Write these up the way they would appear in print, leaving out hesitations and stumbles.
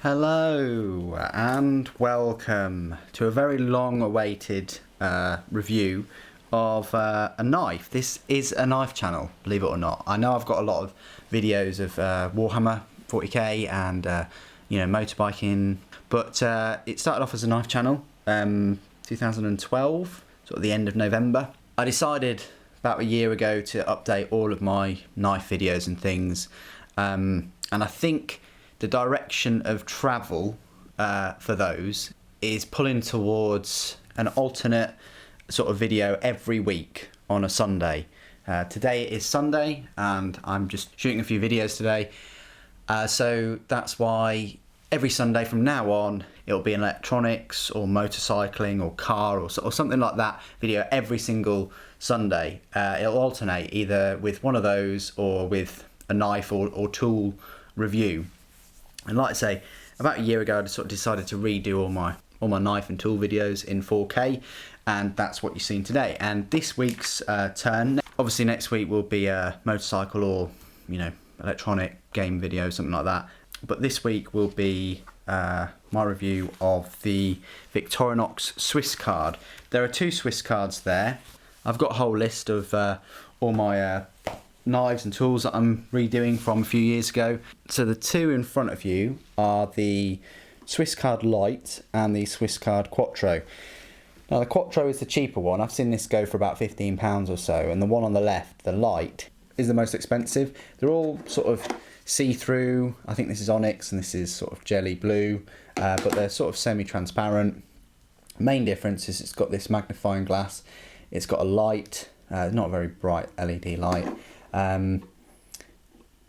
Hello and welcome to a very long awaited review of a knife. This is a knife channel, believe it or not. I know I've got a lot of videos of Warhammer 40k and motorbiking, but it started off as a knife channel 2012, sort of the end of November. I decided about a year ago to update all of my knife videos and things, and I think the direction of travel for those is pulling towards an alternate sort of video every week on a Sunday. Today is Sunday and I'm just shooting a few videos today, so that's why every Sunday from now on it'll be an electronics or motorcycling or car or something like that video every single Sunday. It'll alternate either with one of those or with a knife or tool review. And like I say, about a year ago I sort of decided to redo all my knife and tool videos in 4K, and that's what you've seen today. And this week's turn, obviously next week will be a motorcycle or electronic game video, something like that. But this week will be my review of the Victorinox Swiss Card. There are two Swiss cards there. I've got a whole list of all my knives and tools that I'm redoing from a few years ago. So the two in front of you are the Swiss Card Lite and the Swiss Card Quattro. Now the Quattro is the cheaper one. I've seen this go for about £15 or so, and the one on the left, the Lite, is the most expensive. They're all sort of see-through. I think this is onyx and this is sort of jelly blue, but they're sort of semi-transparent. Main difference is it's got this magnifying glass, it's got a light, not a very bright LED light, and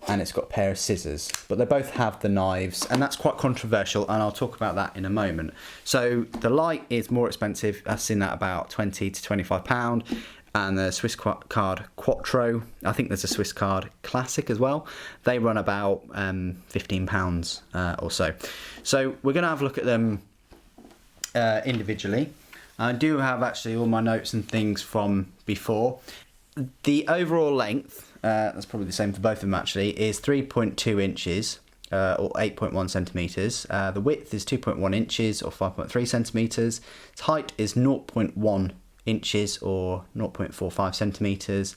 it's got a pair of scissors, but they both have the knives, and that's quite controversial, and I'll talk about that in a moment. So the Lite is more expensive. I've seen that about £20 to £25, and the Swiss Card Quattro, I think there's a Swiss Card Classic as well, they run about £15 or so. So we're going to have a look at them individually. I do have actually all my notes and things from before. The overall length, that's probably the same for both of them actually, is 3.2 inches or 8.1 centimetres. The width is 2.1 inches or 5.3 centimetres. Its height is 0.1 inches or 0.45 centimetres.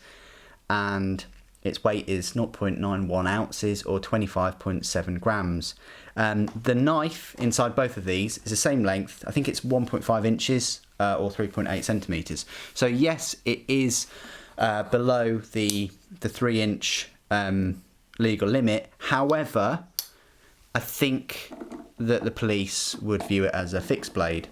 And its weight is 0.91 ounces or 25.7 grams. The knife inside both of these is the same length. I think it's 1.5 inches or 3.8 centimetres. So yes, it is below the 3-inch legal limit. However, I think that the police would view it as a fixed blade.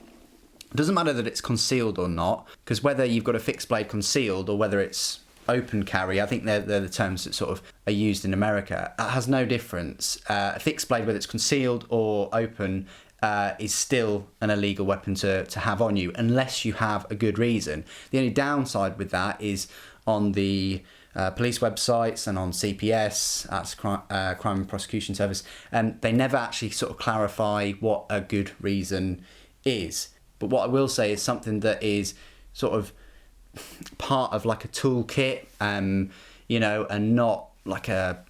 It doesn't matter that it's concealed or not, because whether you've got a fixed blade concealed or whether it's open carry, I think they're the terms that sort of are used in America. It has no difference. A fixed blade, whether it's concealed or open, is still an illegal weapon to have on you unless you have a good reason. The only downside with that is on the police websites and on CPS, that's Crime and Prosecution Service, and they never actually sort of clarify what a good reason is. But what I will say is something that is sort of part of like a toolkit, and not like a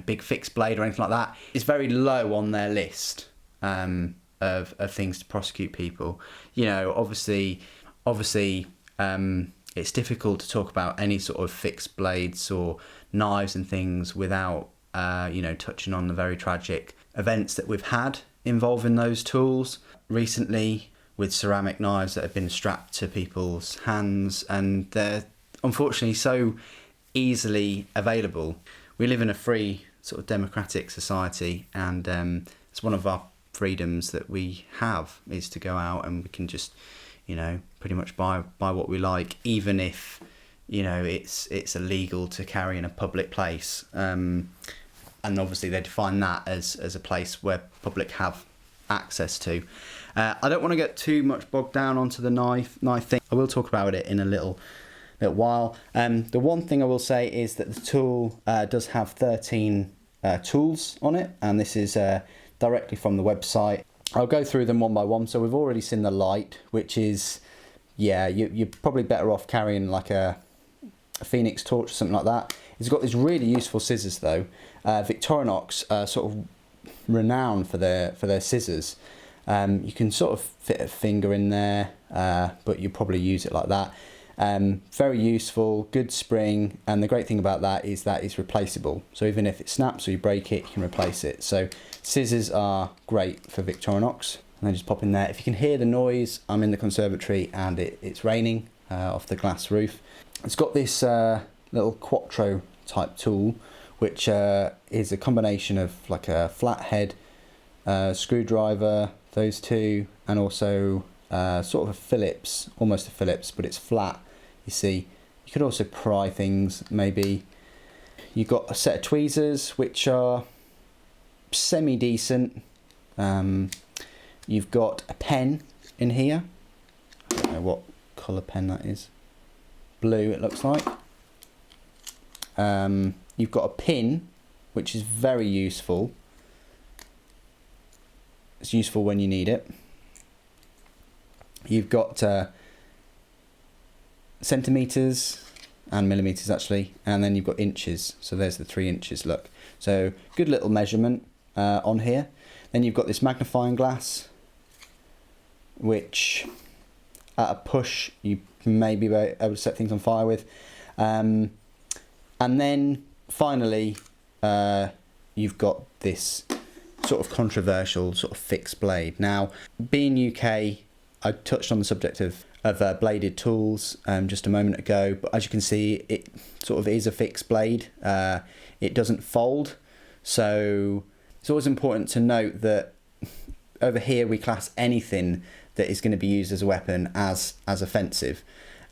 big fixed blade or anything like that, is very low on their list of things to prosecute people. Obviously it's difficult to talk about any sort of fixed blades or knives and things without touching on the very tragic events that we've had involving those tools recently, with ceramic knives that have been strapped to people's hands, and they're unfortunately so easily available. We live in a free sort of democratic society, and it's one of our freedoms that we have is to go out and we can just pretty much buy what we like, even if it's illegal to carry in a public place, and obviously they define that as a place where public have access to. I don't want to get too much bogged down onto the knife thing. I will talk about it in a little while. The one thing I will say is that the tool does have 13 tools on it, and this is directly from the website. I'll go through them one by one. So we've already seen the Lite, which is, you're probably better off carrying like a Phoenix torch or something like that. It's got these really useful scissors though. Victorinox sort of renowned for their scissors. You can sort of fit a finger in there, but you probably use it like that. Very useful, good spring, and the great thing about that is that it's replaceable. So even if it snaps or you break it, you can replace it. So scissors are great for Victorinox. And then just pop in there. If you can hear the noise, I'm in the conservatory and it's raining off the glass roof. It's got this little Quattro type tool, which is a combination of like a flathead screwdriver, those two, and also sort of a Phillips, almost a Phillips, but it's flat. You see, you could also pry things. Maybe you've got a set of tweezers which are semi decent. You've got a pen in here. I don't know what colour pen that is. Blue, it looks like. You've got a pin, which is very useful. It's useful when you need it. You've got centimetres and millimetres actually, and then you've got inches. So there's the 3 inches, look. So good little measurement on here. Then you've got this magnifying glass, which at a push you may be able to set things on fire with. And then finally you've got this sort of controversial sort of fixed blade. Now, being UK, I touched on the subject of bladed tools just a moment ago, but as you can see, it sort of is a fixed blade. It doesn't fold, so it's always important to note that over here we class anything that is going to be used as a weapon as offensive.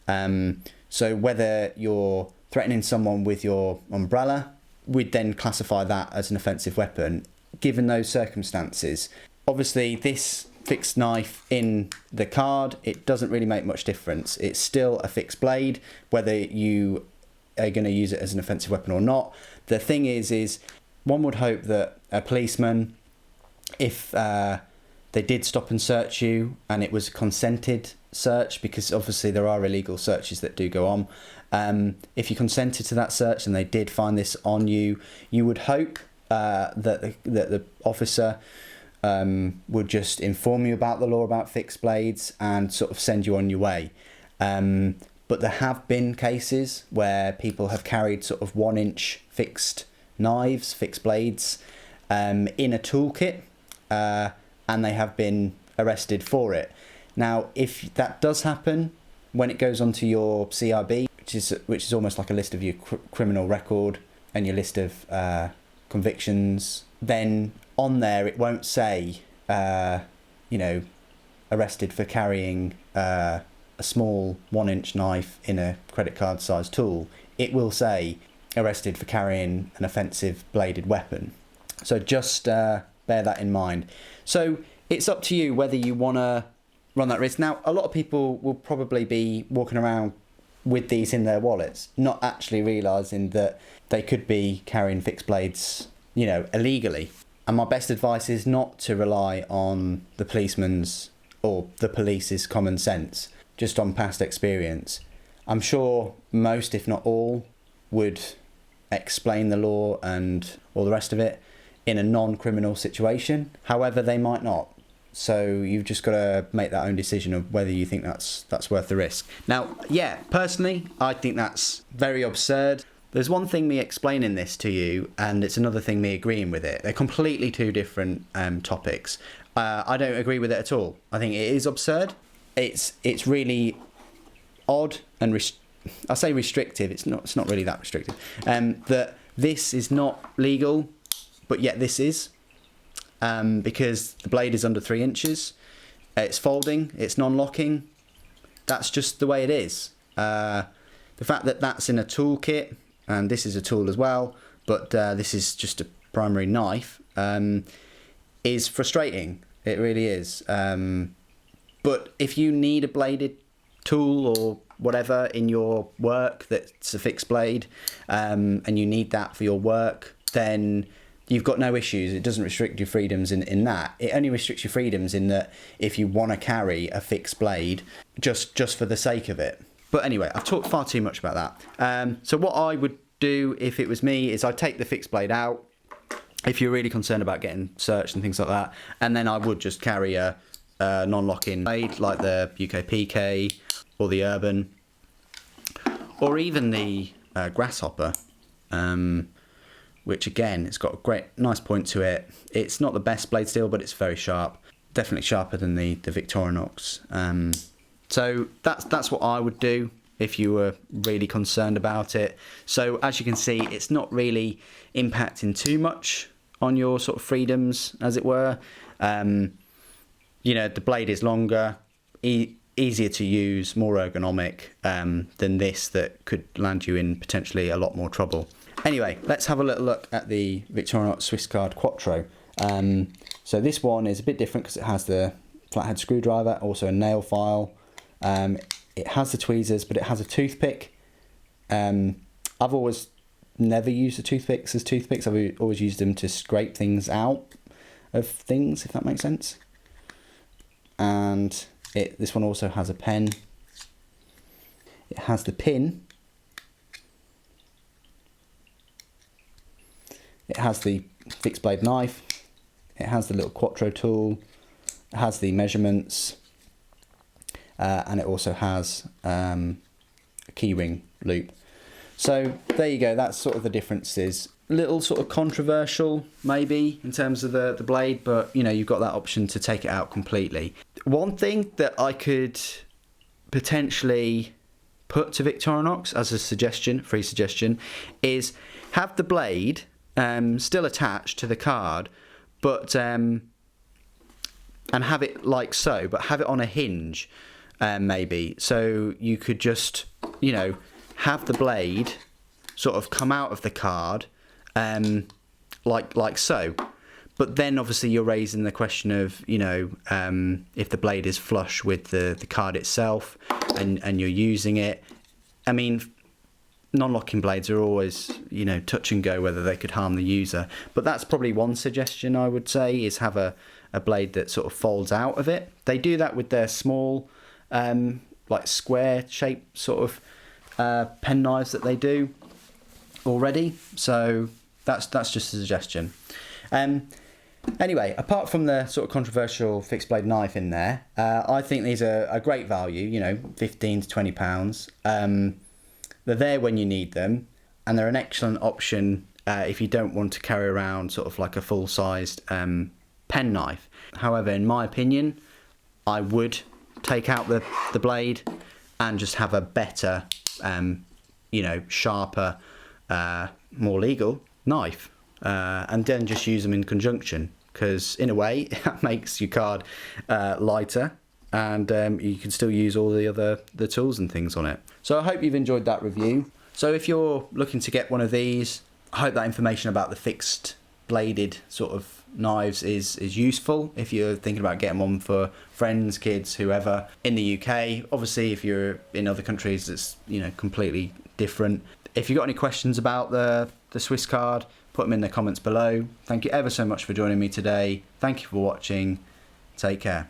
So whether you're threatening someone with your umbrella, we'd then classify that as an offensive weapon, given those circumstances. Obviously, this fixed knife in the card, it doesn't really make much difference. It's still a fixed blade, whether you are going to use it as an offensive weapon or not. The thing is one would hope that a policeman, if they did stop and search you and it was a consented search, because obviously there are illegal searches that do go on, if you consented to that search and they did find this on you, you would hope that the officer would just inform you about the law about fixed blades and sort of send you on your way. But there have been cases where people have carried sort of 1-inch fixed knives, fixed blades in a toolkit, and they have been arrested for it. Now, if that does happen, when it goes onto your CRB, which is almost like a list of your criminal record and your list of convictions, then on there it won't say, arrested for carrying a small 1-inch knife in a credit card sized tool. It will say arrested for carrying an offensive bladed weapon. So just bear that in mind. So it's up to you whether you want to run that risk. Now, a lot of people will probably be walking around with these in their wallets, not actually realising that they could be carrying fixed blades, illegally. And my best advice is not to rely on the policeman's or the police's common sense, just on past experience. I'm sure most, if not all, would explain the law and all the rest of it in a non-criminal situation. However, they might not. So you've just got to make that own decision of whether you think that's worth the risk. Now, yeah, personally, I think that's very absurd. There's one thing me explaining this to you, and it's another thing me agreeing with it. They're completely two different topics. I don't agree with it at all. I think it is absurd. It's really odd and I say restrictive. It's not really that restrictive. That this is not legal, but yet this is. Because the blade is under 3 inches, it's folding, it's non-locking. That's just the way it is. The fact that that's in a toolkit, and this is a tool as well, but this is just a primary knife, is frustrating. It really is. But if you need a bladed tool or whatever in your work that's a fixed blade, and you need that for your work, then you've got no issues. It doesn't restrict your freedoms in that. It only restricts your freedoms in that if you want to carry a fixed blade just for the sake of it. But anyway, I've talked far too much about that. So what I would do if it was me is I'd take the fixed blade out, if you're really concerned about getting searched and things like that. And then I would just carry a non-lock-in blade like the UK PK or the Urban, or even the Grasshopper, which again, it's got a nice point to it. It's not the best blade steel, but it's very sharp. Definitely sharper than the Victorinox. So that's what I would do if you were really concerned about it. So as you can see, it's not really impacting too much on your sort of freedoms, as it were. You know, the blade is longer, easier to use, more ergonomic than this that could land you in potentially a lot more trouble. Anyway, let's have a little look at the Victorinox Swiss Card Quattro. So this one is a bit different because it has the flathead screwdriver, also a nail file. It has the tweezers, but it has a toothpick. I've always never used the toothpicks as toothpicks. I've always used them to scrape things out of things, if that makes sense. And this one also has a pen. It has the pin. It has the fixed blade knife. It has the little Quattro tool. It has the measurements. And it also has a keyring loop. So there you go, that's sort of the differences. A little sort of controversial maybe in terms of the blade, but you know, you've got that option to take it out completely. One thing that I could potentially put to Victorinox as a suggestion, free suggestion, is have the blade still attached to the card, but and have it like so, but have it on a hinge. Maybe so you could just, you know, have the blade sort of come out of the card like so, but then obviously you're raising the question of, you know, if the blade is flush with the card itself and you're using it. I mean, non-locking blades are always, you know, touch and go whether they could harm the user, but that's probably one suggestion I would say, is have a blade that sort of folds out of it. They do that with their small like square shaped sort of pen knives that they do already, so that's just a suggestion. Anyway, apart from the sort of controversial fixed blade knife in there, I think these are a great value, you know, £15 to £20. They're there when you need them, and they're an excellent option if you don't want to carry around sort of like a full-sized pen knife. However, in my opinion, I would take out the blade and just have a better, you know, sharper, more legal knife, and then just use them in conjunction, because in a way that makes your card lighter, and you can still use all the tools and things on it. So I hope you've enjoyed that review. So if you're looking to get one of these, I hope that information about the fixed bladed sort of knives is useful if you're thinking about getting one for friends, kids, whoever in the UK. Obviously if you're in other countries, it's, you know, completely different. If you've got any questions about the Swiss Card, put them in the comments below. Thank you ever so much for joining me today. Thank you for watching. Take care.